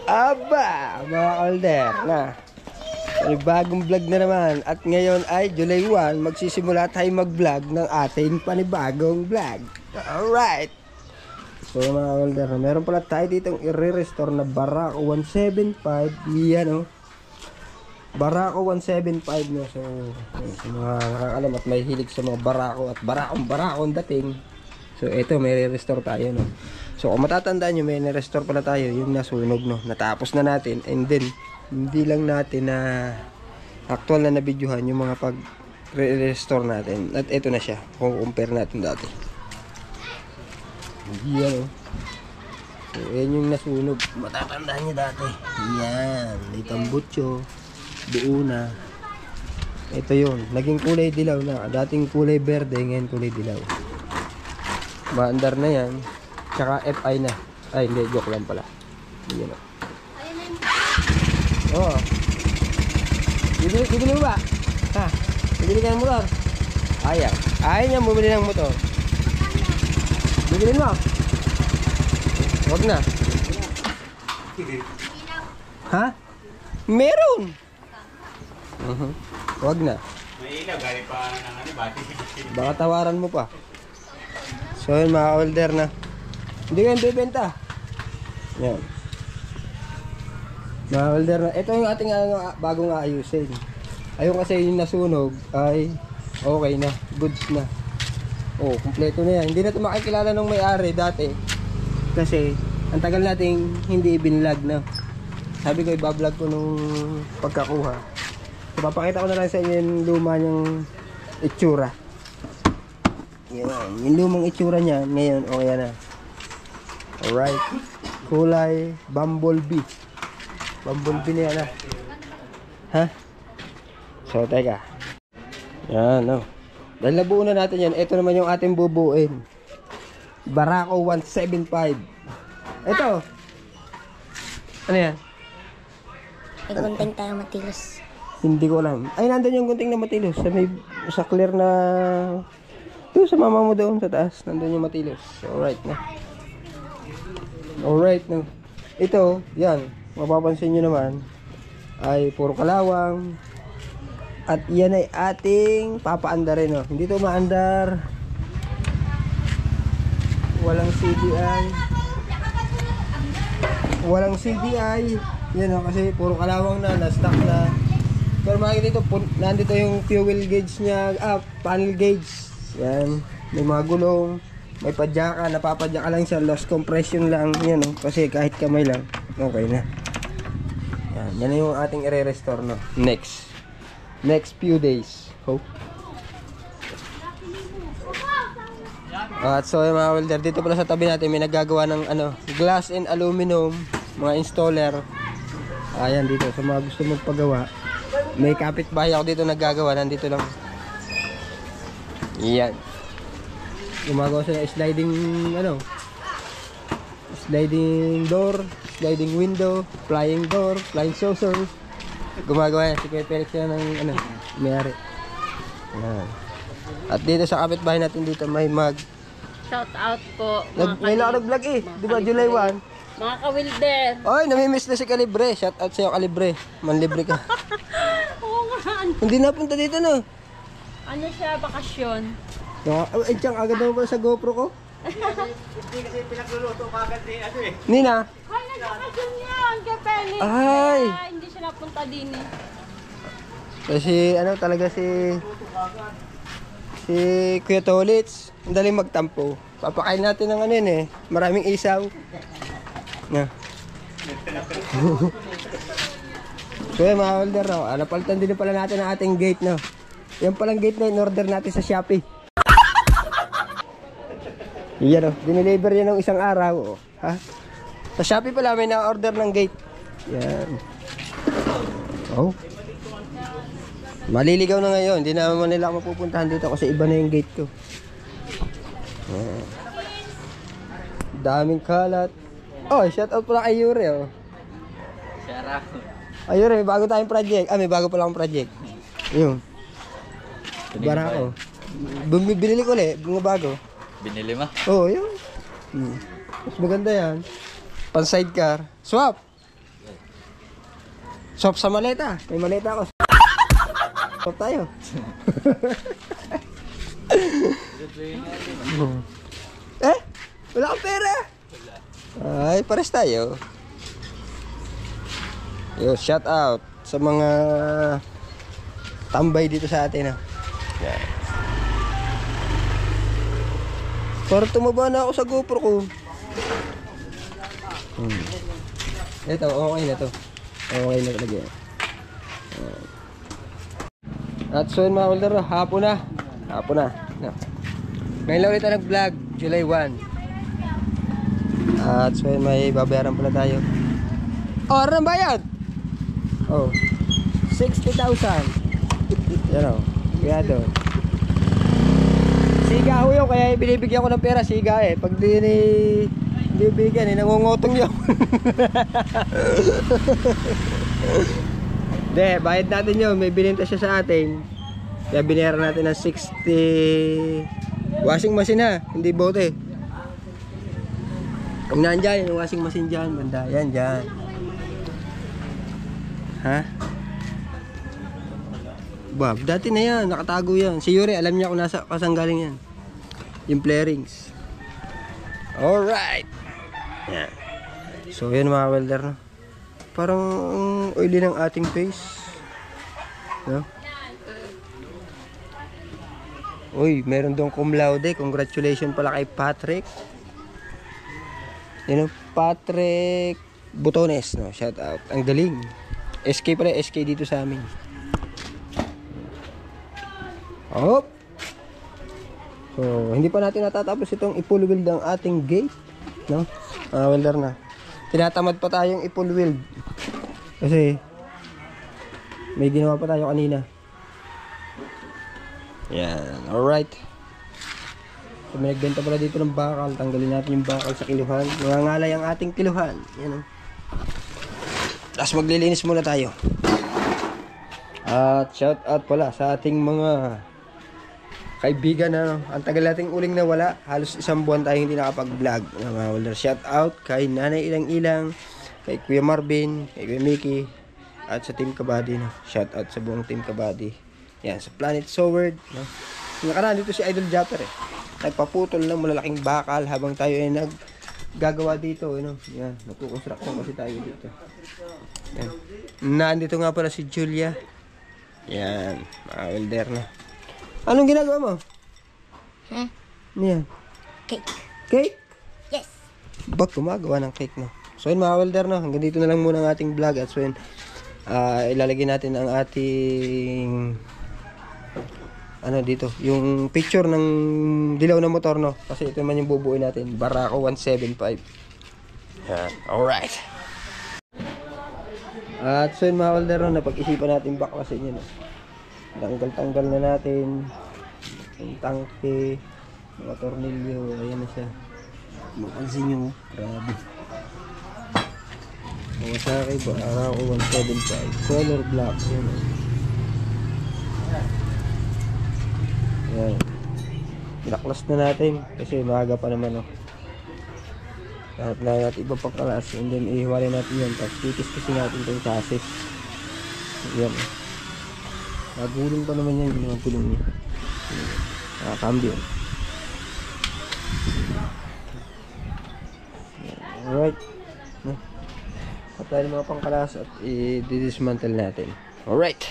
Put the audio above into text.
Aba, mga older na. May bagong vlog na naman. At ngayon ay July 1, magsisimula tayo mag-vlog ng ating panibagong vlog. Alright. So mga older, meron pala tayo ditong i-restore na Barako 175. Yan o. Barako 175 no. So mga nakakalam at may hilig sa mga Barako at Barakong dating. So ito, may restore tayo no. So kung matatandaan nyo, may restore pala tayo yung nasunog no. Natapos na natin, and then hindi lang natin na actual na nabidyohan yung mga pag-restore natin. At ito na siya, kung compare natin dati. Yan o. So yan yung nasunog, matatandaan nyo dati. Yan, itong butyo, buo na. Ito yun, naging kulay dilaw na. Dating kulay berde, ngayon kulay dilaw. Maandar na yan. Tsaka FI na. Ay hindi, joke lang pala. Yan o. Oo. Bibili mo ba? Ha? Bibili ka ng motor? Ayaw. Ayaw niya bumili ng motor. Bibili mo? Huwag na. Ha? Meron! Huwag na. May ilaw, galing pa ng bati. Baka tawaran mo pa. So yun, mga older na. Hindi ka yung bibenta. Yan. Mga older na. Ito yung ating bagong aayusin. Ayun kasi yung nasunog ay okay na. Goods na. Oh, kumpleto na yan. Hindi na ito makikilala nung may-ari dati. Kasi ang tagal nating hindi ibinlog na. Sabi ko ibablog ko nung pagkakuha. So papakita ko na lang sa inyo yung luma niyang itsura. Yan. Yung lumang itsura niya ngayon okay na. Alright. Kulay Bumblebee. Bumblebee na yan ah. Ha? So teka. Yan no. Dahil nabuo na natin yan, ito naman yung ating bubuin. Barako 175. Ito. Ano yan? May gunting tayo matilos. Hindi ko alam. Ay, nandun yung gunting na matilos. Sa clear na... Ito sa mama mo doon sa taas. Nandun yung matilos. Alright na. Alright na. Ito, yan. Mapapansin nyo naman. Ay, puro kalawang. At yan ay ating papaandar rin, no? Hindi ito maandar. Walang CDI. Walang CDI. Yan, no? Kasi puro kalawang na stock na. Pero makikita dito, nandito yung fuel gauge niya, panel gauge. Yan. May mga gulong. May padyaka. Napapadyaka lang siya. Lost compression lang. Yan, no? Kasi kahit kamay lang, okay na. Yan. Yan na yung ating i-restore, no? Next few days. Hope. At so yung mga welder, dito pala sa tabi natin may naggagawa ng glass and aluminum, mga installer. Ayan dito sa mga gusto magpagawa. May kapitbahay ako dito naggagawa, nandito lang. Yan. Gumagawa sila sliding sliding door, sliding window, flying door, flying saucer. Gumagawa yan si Kuya Felix yan ng may-ari. At dito sa kapitbahay natin dito may Shout out po. May nag-vlog eh. Di ba July 1? Mga ka-wilder. Oy, namimiss na si Calibre. Shout out sa'yo Calibre. Manlibre ka. Oo nga. Hindi napunta dito no. Ano siya, bakasyon. Ay, tiyang agad naman pala sa GoPro ko. Hindi kasi pinagluluto kagad ni Nina. Ay, nagbakasyon yan kay Felix. Ay. Kaya hindi siya napunta din eh. Kasi talaga si Kuya Tolits. Ang daling magtampo. Papakain natin ng maraming isaw. Na. So yung mga holder no, napalitan din pala natin ang ating gate no. Yan palang gate na in-order natin sa Shopee. Yan o, dineliver yan ng isang araw o. Ha? Sa Shopee pala may na-order ng gate. Yan. Oh. Maliligaw na ngayon, hindi naman nila ako mapupuntahan dito kasi iba na yung gate ko. Daming kalat. Oh, shout out pala kay Yuri oh. Sarap. Ay Yuri, may bago tayong project. May bago pala akong project. Yun. Barako. Binili ko ulit, mga bago. Binili mo? Oo, yun. Mas maganda yan. Pan sidecar. Swap! Sop sa maleta. May maleta ako. Sop tayo. Eh? Wala kang pera? Ay, pares tayo. Yo, shout out sa mga tambay dito sa atin. Yan. Parang tumaba na ako sa GoPro ko. Ito, okay na to. Okay na talaga. At so yun mga Wilder, hapon na. Hapon na. Ngayon lang ulit na nag-vlog, July 1. At so yun, may babayaran pala tayo. Oh, ano ang bayad? Oh, 60,000. Yan o, kaya doon. Siga ho yun, kaya binibigyan ko ng pera, siga eh. Pag di ni bibigyan eh, nangungutong yun. De, bayad natin yun, may bininta siya sa atin. Kaya binayaran natin ng 60. Washing machine ha, hindi bote. Kung nandyan, yung washing machine dyan, banda, yan dyan. Ha? Bob, dati na yan, nakatago yan. Si Yuri, alam niya kung kasang galing yan. Yung flarings. Alright. Yan. So yan mga welder, no? Parang oily ng ating face, no? Uy, meron doon cum laude. Congratulations pala kay Patrick. You know, Patrick Butones, no? Shout out. Ang galing. SK pala, SK dito sa amin. Hop. So, hindi pa natin natatapos itong i-full weld ang ating gate, no? Welder na. Tinatamad pa tayong i-full weld. Kasi may ginawa pa tayo kanina. Yan, alright. So, may nagbenta pala dito ng bakal. Tanggalin natin yung bakal sa kiluhan. Nangangalay ang ating kiluhan. Yan o. Tapos maglilinis muna tayo. At shout out pala sa ating mga kaibigan na ang tagal nating uling na wala. Halos isang buwan tayo hindi nakapag-vlog. Mga welder, shout out kay Nanay Ilang Ilang, kay Kuya Marvin, kay Kuya Mickey, at sa Team Kabady. No? Shout out sa buong Team Kabady. Yan, sa Planet Soward. No? Nakaraan dito si Idol Japper eh. Nagpaputol ng malalaking bakal habang tayo ay naggagawa dito. No? Yan, nagkukonstruction kasi tayo dito. Yan. Nandito nga pala si Julia. Yan, mga welder na. Anong ginagawa mo? Huh? Ano yan? Cake. Cake? Yes. Ba't gumagawa ng cake, no? So yun mga welder, no? Hanggang dito na lang muna ang ating vlog. At so yun, ilalagay natin ang ating ano dito, yung picture ng dilaw na motor, no? Kasi ito naman yung bubuuin natin, Barako 175. Yan, alright. At so yun mga welder, no? Napag-isipan natin baklasin yun, no? Tanggal-tanggal na natin yung tangke, mga tornilyo. Ayan na siya. Mapansin nyo, grabe. Kawasaki Barako 175 color black. Yan o. Yan. Pinaklas na natin kasi maaga pa naman o. Lahat na natin iba pang kalas, and then ihiwalay natin yan. Tapos titis kasi natin itong chassis. Yan o. Nagulong pa naman yan, yung mga gulong niya. Nakakambyo. Alright. At tayo mga pangkalas at i-dismantle natin. Alright.